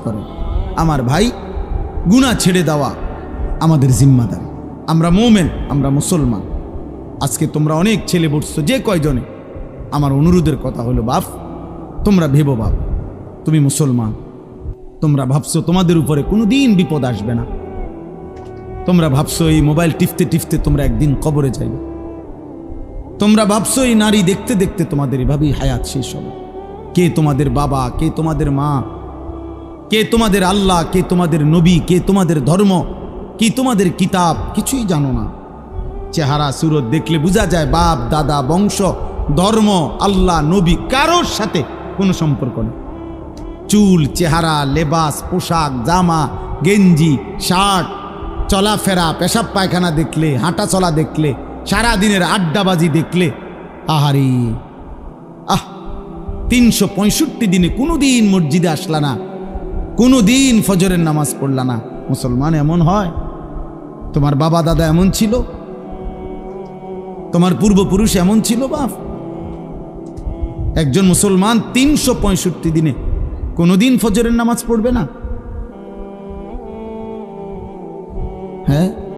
করে। আমার ভাই, গুনাহ ছেড়ে দেওয়া আমাদের জিম্মাদারি। আমরা মোমেন, আমরা মুসলমান। আজকে তোমরা অনেক ছেলে বসছো, যে কয়জনে, আমার অনুরোধের কথা হলো বাপ, তোমরা ভেবো বাপ, তুমি মুসলমান, তোমরা ভাবছো তোমাদের উপরে কোনোদিন বিপদ আসবে না। তোমরা ভাবছো এই মোবাইল টিপতে টিপতে তোমরা একদিন কবরে যাইবে। তোমরা ভাবছো এই নারী দেখতে দেখতে তোমাদের এভাবেই হায়াত শেষ হবে। কে তোমাদের বাবা, কে তোমাদের মা, কে তোমাদের আল্লাহ, কে তোমাদের নবী, কে তোমাদের ধর্ম, কি তোমাদের কিতাব, কিছুই জানো না। চেহারা সুরত দেখলে বোঝা যায় বাপ দাদা বংশ ধর্ম আল্লাহ নবী কারোর সাথে কোনো সম্পর্ক নেই। চুল, চেহারা, লেবাস, পোশাক, জামা, গেঞ্জি, শার্ট, চলাফেরা, পেশাব পায়খানা দেখলে, হাঁটা চলা দেখলে, সারাদিনের আড্ডাবাজি দেখলে, আহারি 365 দিনে কোনো দিন মসজিদে আসলা না, কোনো দিন ফজরের নামাজ পড়লা না। মুসলমান এমন হয়? তোমার বাবা দাদা এমন ছিল? তোমার পূর্বপুরুষ এমন ছিল বাপ? একজন মুসলমান 365 দিনে কোনোদিন ফজরের নামাজ পড়বে না?